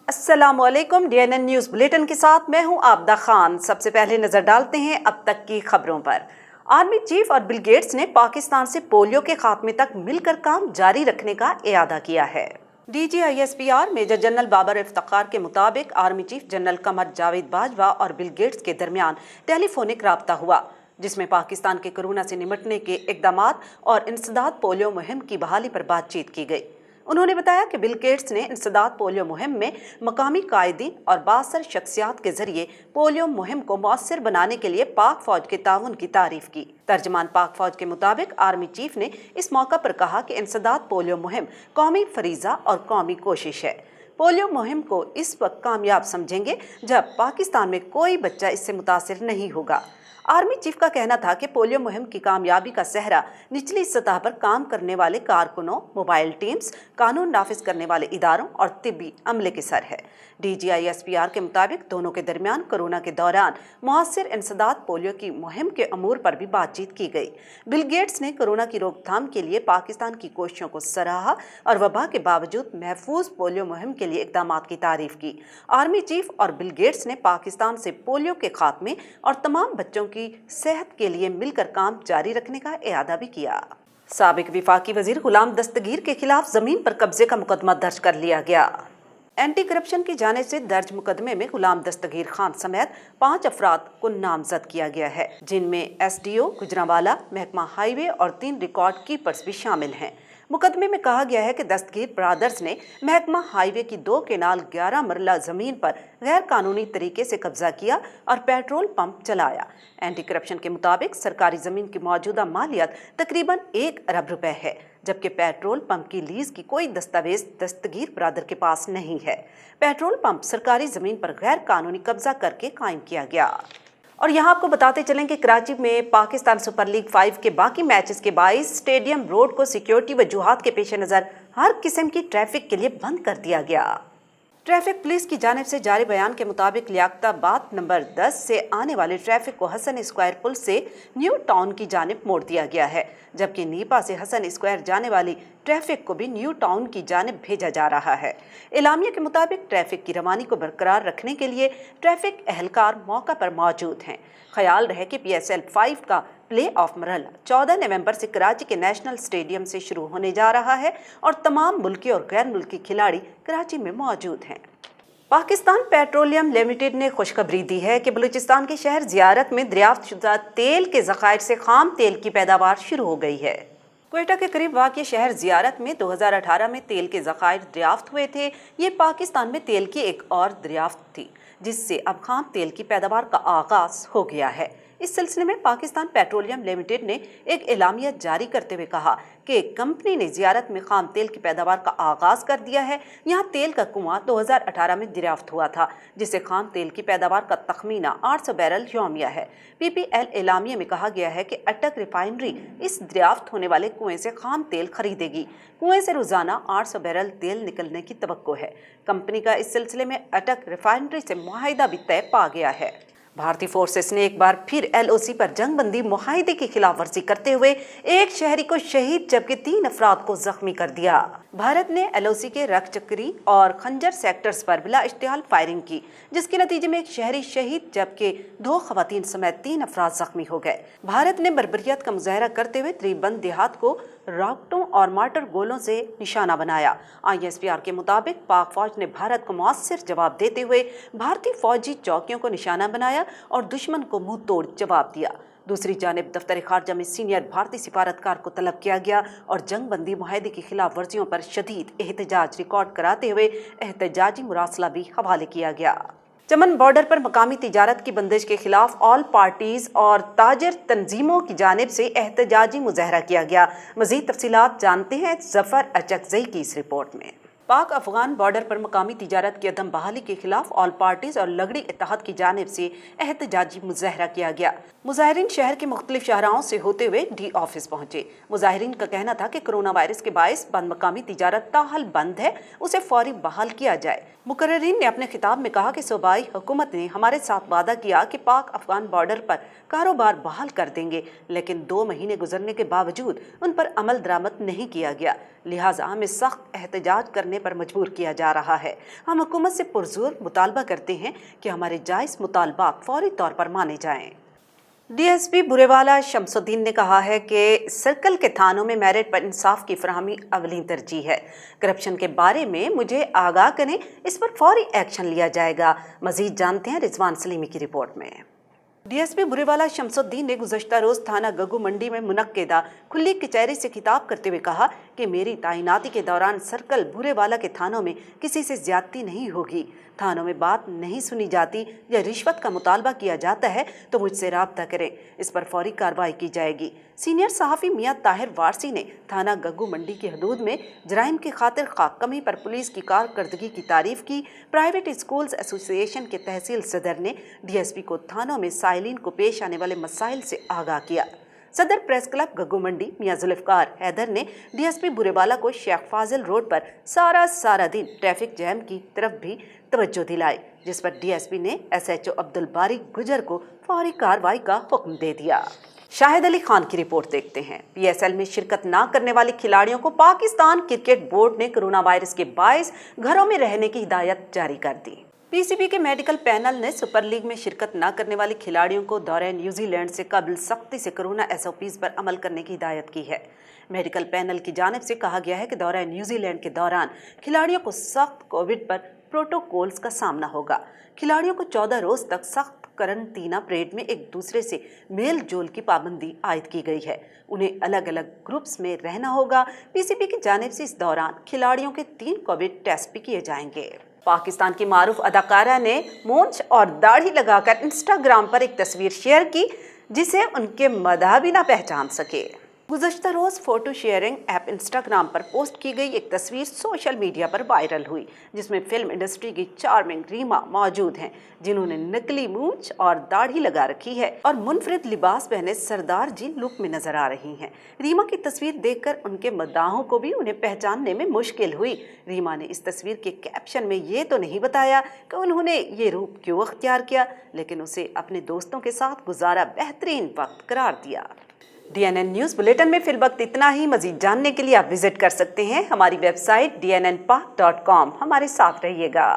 अस्सलाम वालेकुम। DNN news bulletin के साथ मैं हूं आबदा खान। सबसे पहले नजर डालते हैं अब तक की खबरों पर। आर्मी चीफ और बिल गेट्स ने पाकिस्तान से पोलियो के खात्मे तक मिलकर काम जारी रखने का इरादा किया है। DGISPR major general Babar Iftikhar के मुताबिक army chief general Qamar Javed Bajwa और बिल गेट्स के दरमियान टेलीफोनिक राब्ता हुआ, जिसमें पाकिस्तान के कोरोना से निपटने के इक़दामात और इंसदाद पोलियो मुहिम की बहाली पर बातचीत की गई। उन्होंने बताया कि बिल गेट्स ने इंसदाद पोलियो मुहिम में मकामी कायदीन और बासर शख्सियात के जरिए पोलियो मुहिम को मौसर बनाने के लिए पाक फौज के ताउन की तारीफ की। तर्जमान पाक फौज के मुताबिक आर्मी चीफ ने इस मौका पर कहा कि इंसदाद पोलियो मुहिम कौमी फरीजा और कौमी कोशिश है। पोलियो मुहिम को इस वक्त कामयाब समझेंगे जब पाकिस्तान में कोई बच्चा इससे मुतासिर नहीं होगा। आर्मी चीफ का कहना था कि पोलियो मुहिम की कामयाबी का सेहरा निचली सतह पर काम करने वाले कारकुनों, मोबाइल टीम्स, कानून नाफिज करने वाले इदारों और तिब्बी अमले के सर है। DGISPR के मुताबिक दोनों के दरमियान कोरोना के दौरान मौसर इंसदाद पोलियो की मुहिम के अमूर पर भी बातचीत की गई। बिल गेट्स ने कोरोना की रोकथाम के लिए पाकिस्तान की कोशिशों को सराहा और वबा के बावजूद महफूज पोलियो मुहिम के लिए इक़दामात की तारीफ की। आर्मी चीफ और बिल गेट्स ने पाकिस्तान से पोलियो के खात्मे और तमाम बच्चों की सेहत के लिए मिलकर काम जारी रखने का इरादा भी किया। साबिक विफाकी वजीर गुलाम दस्तगीर के खिलाफ जमीन पर कब्जे का मुकदमा दर्ज कर लिया गया। एंटी करप्शन की जानिब से दर्ज मुकदमे में गुलाम दस्तगीर खान समेत 5 अफराद को नामजद किया गया है, जिनमें SDO गुजरांवाला, महकमा हाईवे और 3 रिकॉर्ड कीपर्स भी शामिल हैं। मुकदमे में कहा गया है कि दस्तगीर ब्रादर्स ने महकमा हाईवे की 2 केनाल 11 मरला जमीन पर गैर कानूनी तरीके से कब्जा किया और पेट्रोल पंप चलाया। एंटी करप्शन के मुताबिक सरकारी जमीन की मौजूदा मालियत तकरीबन 1 अरब रुपए है, जबकि पेट्रोल पंप की लीज की कोई दस्तावेज दस्तगीर ब्रादर के पास नहीं है। पेट्रोल पंप सरकारी जमीन पर गैर कानूनी कब्जा करके कायम किया गया। और यहाँ आपको बताते चलें कि कराची में पाकिस्तान सुपर लीग 5 के बाकी मैचेस के बाईस स्टेडियम रोड को सिक्योरिटी वजूहात के पेश नज़र हर किस्म की ट्रैफिक के लिए बंद कर दिया गया। ट्रैफिक पुलिस की जानिब से जारी बयान के मुताबिक लियाकताबाद नंबर 10 से आने वाले ट्रैफिक को हसन स्क्वायर पुल से न्यू टाउन की जानिब मोड़ दिया गया है, जबकि नीपा से हसन स्क्वायर जाने वाली ट्रैफिक को भी न्यू टाउन की जानिब भेजा जा रहा है। एलामिया के मुताबिक ट्रैफिक की रवानी को बरकरार रखने के लिए ट्रैफिक एहलकार मौका पर मौजूद हैं। ख्याल रहे कि PSL 5 का प्ले ऑफ मरहला 14 नवंबर से कराची के नेशनल स्टेडियम से शुरू होने जा रहा है और तमाम मुल्की और गैर मुल्की खिलाड़ी कराची में मौजूद हैं। पाकिस्तान पेट्रोलियम लिमिटेड ने खुशखबरी दी है कि बलूचिस्तान के शहर ज़ियारत में दरियाफ्त शुदा तेल के ज़खायर से खाम तेल की पैदावार शुरू हो गई है। क्वेटा के करीब वाक़ शहर ज़ियारत में 2018 में तेल के ज़खायर दरियाफ्त हुए थे। ये पाकिस्तान में तेल की एक और दरियाफ्त थी, जिससे अब खाम तेल की पैदावार का आगाज़ हो गया है। इस सिलसिले में पाकिस्तान पेट्रोलियम लिमिटेड ने एक एलामिया जारी करते हुए कहा कि कंपनी ने ज़ियारत में खाम तेल की पैदावार का आगाज़ कर दिया है। यहाँ तेल का कुआं 2018 में दरियाफ्त हुआ था, जिससे खाम तेल की पैदावार का तखमीना 800 बैरल यौमिया है। PPL एलामिया में कहा गया है कि अटक रिफाइनरी इस दरियाफ्त होने वाले कुएं से खाम तेल खरीदेगी। कुएं से रोजाना 800 बैरल तेल निकलने की तवक्को है। कंपनी का इस सिलसिले में अटक रिफाइनरी से मुआहिदा भी तय पा गया है। भारतीय फोर्सेस ने एक बार फिर LOC पर जंगबंदी मुआहिदे की खिलाफ वर्जी करते हुए एक शहरी को शहीद जबकि 3 अफराद को जख्मी कर दिया। भारत ने LOC के रखचक्री और खंजर सेक्टर्स पर बिला इश्तिहाल फायरिंग की, जिसके नतीजे में एक शहरी शहीद जबकि 2 खवातीन समेत 3 अफराद जख्मी हो गए। भारत ने बर्बरियत का मुजाहरा करते हुए त्रिबंद देहात को रॉकेटों और मार्टर गोलों से निशाना बनाया। ISPR के मुताबिक पाक फौज ने भारत को मौसर जवाब देते हुए भारतीय फौजी चौकियों को निशाना बनाया और दुश्मन को मुंह तोड़ जवाब दिया। दूसरी जानिब दफ्तर खारजा में सीनियर भारतीय सिफारतकार को तलब किया गया और जंगबंदी मुआहिदे की खिलाफ वर्जियों पर शदीद एहतजाज रिकॉर्ड कराते हुए एहतजाजी मुरासला भी हवाले किया गया। चमन बॉर्डर पर मकामी तिजारत की बंदिश के खिलाफ ऑल पार्टीज और ताजर तंजीमों की जानिब से एहतजाजी मुजाहरा किया गया। मज़ीद तफसीलात जानते हैं जफर अचकज़ई की इस रिपोर्ट में। पाक अफगान बॉर्डर पर मकामी तिजारत की अदम बहाली के खिलाफ ऑल पार्टीज और लगड़ी इत्तेहाद की जानिब से एहतजाजी मुजाहरा किया गया। मुजाहिरीन शहर के मुख्तलिफ शाहराओं से होते हुए D ऑफिस पहुंचे। मुजाहिरीन का कहना था कि कोरोना वायरस के बायस बंद मकामी तिजारत ताहल बंद है, उसे फौरी बहाल किया जाए। मुकर्रिरीन ने अपने खिताब में कहा कि सूबाई हुकूमत ने हमारे साथ वादा किया कि पाक अफगान बॉर्डर पर कारोबार बहाल कर देंगे, लेकिन 2 महीने गुजरने के बावजूद उन पर अमल दरामद नहीं किया गया। लिहाजा हमें सख्त एहतजाज करने करने पर मजबूर किया जा रहा है। हम हुकूमत से पुरजोर मुतालबा करते हैं कि हमारे जायज़ मुतालबात फौरी तौर पर माने जाएं। डीएसपी बुरेवाला शमसुद्दीन ने कहा है कि सर्कल के थानों में मेरिट पर इंसाफ की फराहमी अवली तरजीह है। करप्शन के बारे में मुझे आगाह करें, इस पर फौरी एक्शन लिया जाएगा। मजीद जानते हैं रिजवान सलीमी की रिपोर्ट में। डीएसपी बुरेवाला शमसुद्दीन ने गुज़श्ता रोज़ थाना गग्गू मंडी में मुनक्किदा खुली कचहरी से खिताब करते हुए कहा कि मेरी तैनाती के दौरान सर्कल बुरेवाला के थानों में किसी से ज्यादती नहीं होगी। थानों में बात नहीं सुनी जाती या रिश्वत का मुतालबा किया जाता है तो मुझसे राब्ता करें, इस पर फौरी कार्रवाई की जाएगी। सीनियर सहाफ़ी मियां ताहिर वारसी ने थाना गग्गू मंडी की हदूद में जराइम की खातिर कमी पर पुलिस की कारकर्दगी की तारीफ की। प्राइवेट स्कूल्स एसोसिएशन के तहसील सदर ने डीएसपी को थानों में साइलिन को पेश आने वाले मसाइल से आगाह किया। सदर प्रेस क्लब गग्गू मंडी मियां जुल्फ़िकार हैदर ने डीएसपी बुरेवाला को शेख फाजिल रोड पर सारा दिन ट्रैफिक जैम की तरफ भी तवज्जो दिलाई, जिस पर डीएसपी ने एसएचओ अब्दुल बारी गुजर को फौरी कार्रवाई का हुक्म दे दिया। शाहिद अली खान की रिपोर्ट देखते हैं। पीएसएल में शिरकत न करने वाले खिलाड़ियों को पाकिस्तान क्रिकेट बोर्ड ने कोरोना वायरस के बायस घरों में रहने की हिदायत जारी कर दी। पीसीबी के मेडिकल पैनल ने सुपर लीग में शिरकत न करने वाले खिलाड़ियों को दौरे न्यूजीलैंड से कबल सख्ती से कोरोना एसओपीज पर अमल करने की हिदायत की है। मेडिकल पैनल की जानिब से कहा गया है कि दौरे न्यूजीलैंड के दौरान खिलाड़ियों को सख्त कोविड पर प्रोटोकॉल्स का सामना होगा। खिलाड़ियों को 14 रोज तक सख्त करंटीना परेड में एक दूसरे से मेल जोल की पाबंदी आयद की गई है। उन्हें अलग अलग ग्रुप्स में रहना होगा। पीसीबी की जानिब से इस दौरान खिलाड़ियों के 3 कोविड टेस्ट भी किए जाएंगे। पाकिस्तान की मारूफ अदाकारा ने मूंछ और दाढ़ी लगाकर इंस्टाग्राम पर एक तस्वीर शेयर की जिसे उनके मदाह भी ना पहचान सके। गुज़श्ता रोज़ फोटो शेयरिंग ऐप इंस्टाग्राम पर पोस्ट की गई एक तस्वीर सोशल मीडिया पर वायरल हुई, जिसमें फिल्म इंडस्ट्री की चार्मिंग रीमा मौजूद हैं, जिन्होंने नकली मूंछ और दाढ़ी लगा रखी है और मुनफरिद लिबास पहने सरदार जी लुक में नजर आ रही हैं। रीमा की तस्वीर देखकर उनके मद्दाहों को भी उन्हें पहचानने में मुश्किल हुई। रीमा ने इस तस्वीर के कैप्शन में ये तो नहीं बताया कि उन्होंने ये रूप क्यों अख्तियार किया, लेकिन उसे अपने दोस्तों के साथ गुजारा बेहतरीन वक्त करार दिया। DNN न्यूज़ बुलेटिन में फिलवक्त इतना ही। मजीद जानने के लिए आप विजिट कर सकते हैं हमारी वेबसाइट dnnpak.com। हमारे साथ रहिएगा।